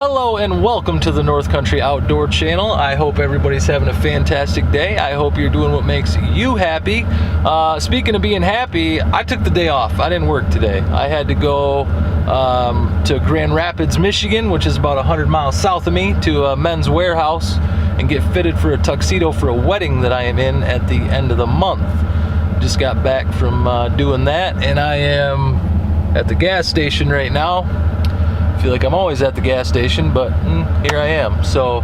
Hello and welcome to the North Country Outdoor Channel. I hope everybody's having a fantastic day. I hope you're doing what makes you happy. Speaking of being happy, I took the day off. I didn't work today. I had to go to Grand Rapids, Michigan, which is about 100 miles south of me, to a Men's Wearhouse and get fitted for a tuxedo for a wedding that I am in at the end of the month. Just got back from doing that, and I am at the gas station right now. I feel like I'm always at the gas station, but here I am. So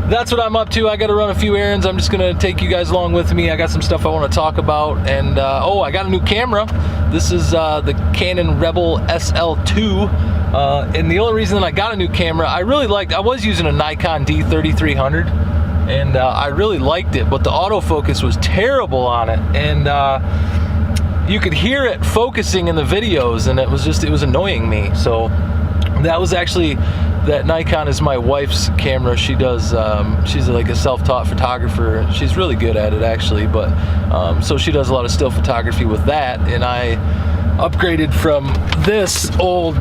that's what I'm up to. I got to run a few errands. I'm just going to take you guys along with me. I got some stuff I want to talk about. And I got a new camera. This is the Canon Rebel SL2. And the only reason that I got a new camera, I was using a Nikon D3300, and I really liked it, but the autofocus was terrible on it. And you could hear it focusing in the videos, and it was annoying me. So that was actually, that Nikon is my wife's camera. She does, she's like a self-taught photographer. She's really good at it, actually, but so she does a lot of still photography with that, and I upgraded from this old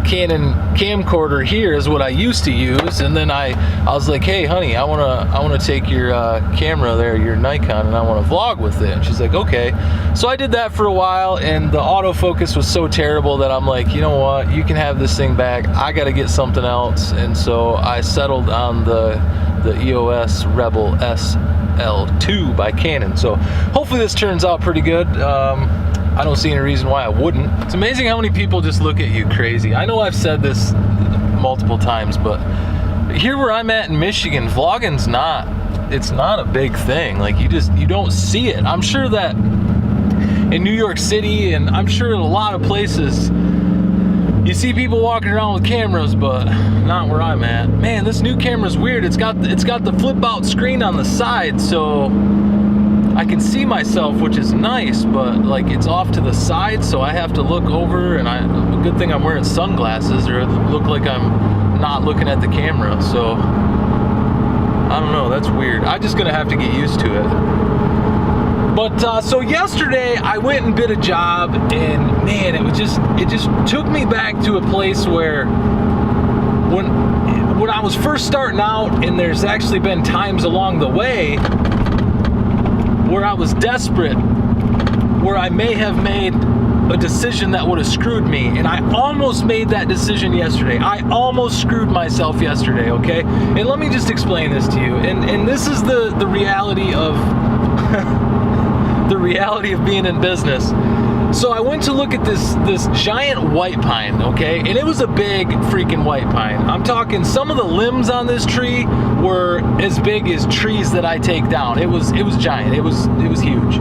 Canon camcorder here is what I used to use, and then I was like, hey honey, I wanna take your camera there, your Nikon, and I want to vlog with it. And she's like, okay. So I did that for a while, and the autofocus was so terrible that I'm like, you know what, you can have this thing back. I gotta get something else. And so I settled on the EOS Rebel SL2 by Canon. So hopefully this turns out pretty good. I don't see any reason why I wouldn't. It's amazing how many people just look at you crazy. I know I've said this multiple times, but here where I'm at in Michigan, vlogging's it's not a big thing. Like, you don't see it. I'm sure that in New York City, and I'm sure in a lot of places, you see people walking around with cameras, but not where I'm at. Man, this new camera's weird. It's got the flip out screen on the side, so I can see myself, which is nice, but like it's off to the side, so I have to look over, and a good thing I'm wearing sunglasses, or it look like I'm not looking at the camera. So I don't know, that's weird. I'm just gonna have to get used to it. But so yesterday I went and bid a job, and man, it just took me back to a place where when I was first starting out, and there's actually been times along the way where I was desperate, where I may have made a decision that would have screwed me, and I almost made that decision yesterday. I almost screwed myself yesterday, okay? And let me just explain this to you, and this is the reality of the reality of being in business. So I went to look at this giant white pine, okay? And it was a big freaking white pine. I'm talking, some of the limbs on this tree were as big as trees that I take down. It was giant. It was huge.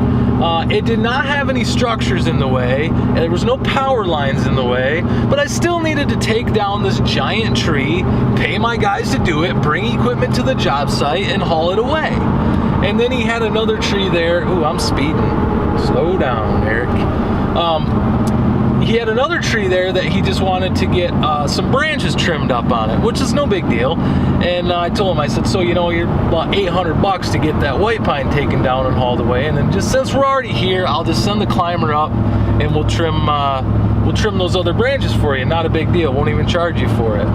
It did not have any structures in the way, and there was no power lines in the way, but I still needed to take down this giant tree, pay my guys to do it, bring equipment to the job site, and haul it away. And then he had another tree there. Ooh, I'm speeding. Slow down, Eric. He had another tree there that he just wanted to get some branches trimmed up on it, which is no big deal. And I told him, I said, so, you know, you're about $800 to get that white pine taken down and hauled away. And then just since we're already here, I'll just send the climber up, and we'll trim those other branches for you. Not a big deal. Won't even charge you for it.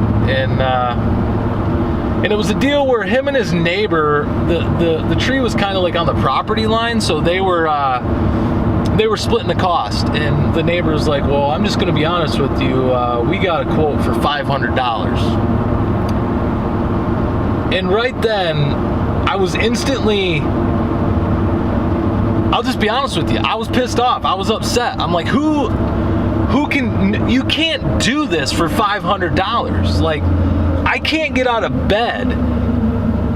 And it was a deal where him and his neighbor, the tree was kind of like on the property line, so they were splitting the cost. And the neighbor was like, well, I'm just going to be honest with you, we got a quote for $500. And right then, I was instantly, I'll just be honest with you, I was pissed off. I was upset. I'm like, you can't do this for $500. Like, I can't get out of bed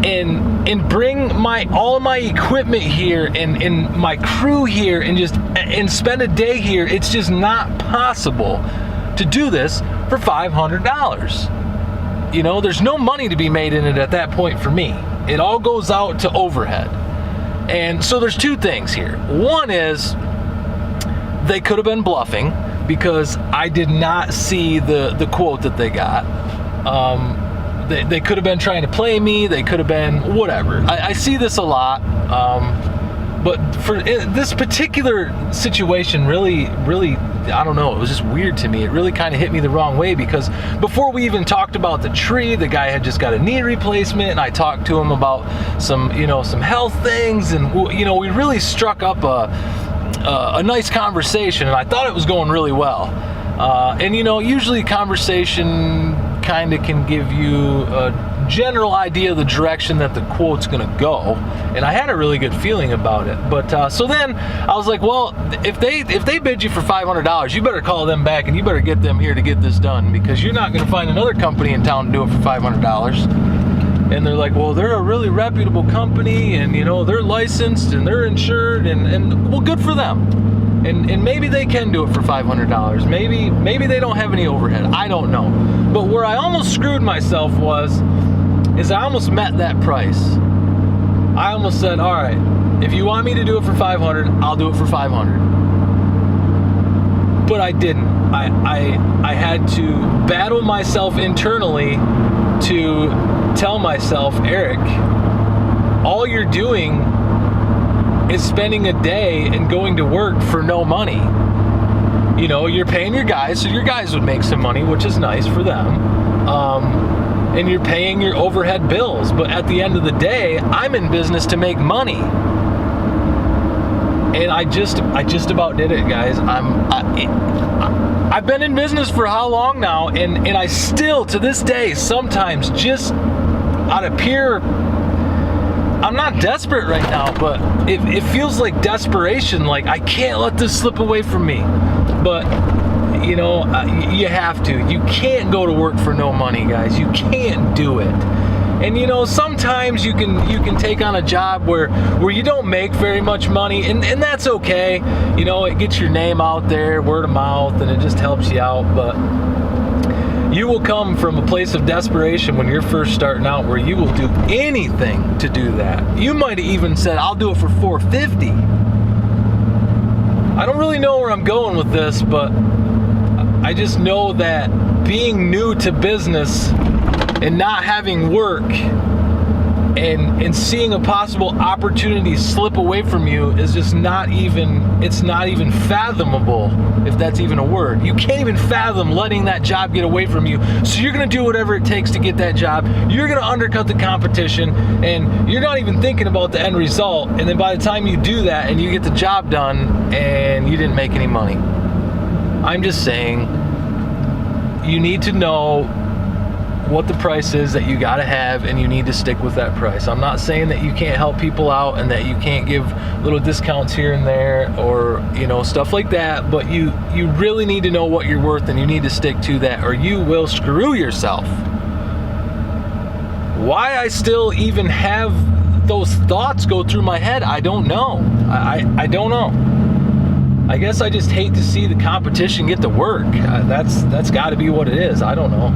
and bring all my equipment here and my crew here and spend a day here. It's just not possible to do this for $500. You know, there's no money to be made in it at that point for me. It all goes out to overhead. And so there's two things here. One is, they could have been bluffing, because I did not see the quote that they got. They could have been trying to play me. They could have been whatever. I see this a lot. But for this particular situation, really, I don't know, it was just weird to me. It really kind of hit me the wrong way, because before we even talked about the tree, the guy had just got a knee replacement, and I talked to him about some health things, and we really struck up a nice conversation, and I thought it was going really well. And usually conversation kind of can give you a general idea of the direction that the quote's gonna go, and I had a really good feeling about it. But so then I was like, well, if they bid you for $500, you better call them back and you better get them here to get this done, because you're not gonna find another company in town to do it for $500. And they're like, well, they're a really reputable company, and they're licensed and they're insured, and well, good for them. And maybe they can do it for $500. Maybe they don't have any overhead. I don't know. But where I almost screwed myself is I almost met that price. I almost said, all right, if you want me to do it for $500, I'll do it for $500. But I didn't. I had to battle myself internally to tell myself, Eric, all you're doing is spending a day and going to work for no money. You're paying your guys, so your guys would make some money, which is nice for them. And you're paying your overhead bills. But at the end of the day, I'm in business to make money. And I just about did it, guys. I've been in business for how long now, and I still, to this day, sometimes just out of pure, I'm not desperate right now, but it feels like desperation, like I can't let this slip away from me. But you have to. You can't go to work for no money, guys. You can't do it. And sometimes you can take on a job where you don't make very much money, and that's okay. It gets your name out there, word of mouth, and it just helps you out. But you will come from a place of desperation when you're first starting out, where you will do anything to do that. You might have even said, I'll do it for $450. I don't really know where I'm going with this, but I just know that being new to business and not having work and seeing a possible opportunity slip away from you is just not even fathomable, if that's even a word. You can't even fathom letting that job get away from you. So you're going to do whatever it takes to get that job. You're going to undercut the competition, and you're not even thinking about the end result. And then by the time you do that and you get the job done and you didn't make any money. I'm just saying, you need to know what the price is that you got to have, and you need to stick with that price. I'm not saying that you can't help people out and that you can't give little discounts here and there, or stuff like that, but you really need to know what you're worth, and you need to stick to that, or you will screw yourself. Why I still even have those thoughts go through my head, I don't know. I don't know. I guess I just hate to see the competition get the work. That's got to be what it is. I don't know.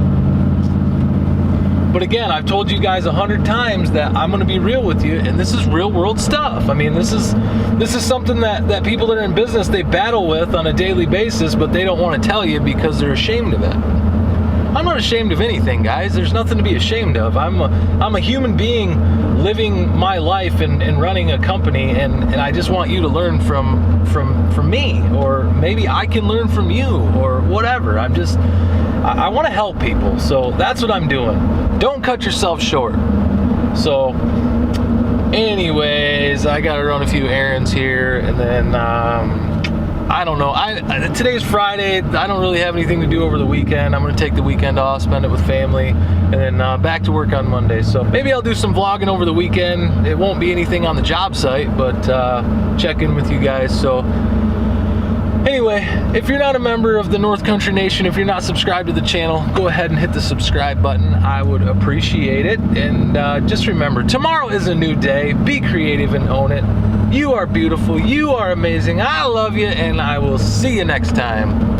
But again, I've told you guys 100 times that I'm going to be real with you, and this is real world stuff. I mean, this is something that people that are in business, they battle with on a daily basis, but they don't want to tell you because they're ashamed of it. I'm not ashamed of anything, guys. There's nothing to be ashamed of. I'm a human being living my life and running a company, and I just want you to learn from me, or maybe I can learn from you, or whatever. I want to help people, so that's what I'm doing. Don't cut yourself short. So anyways, I gotta run a few errands here, and then I don't know. Today's Friday. I don't really have anything to do over the weekend. I'm gonna take the weekend off, spend it with family, and then back to work on Monday. So maybe I'll do some vlogging over the weekend. It won't be anything on the job site, but check in with you guys. So anyway, if you're not a member of the North Country Nation, if you're not subscribed to the channel, go ahead and hit the subscribe button. I would appreciate it. And just remember, tomorrow is a new day. Be creative and own it. You are beautiful. You are amazing. I love you, and I will see you next time.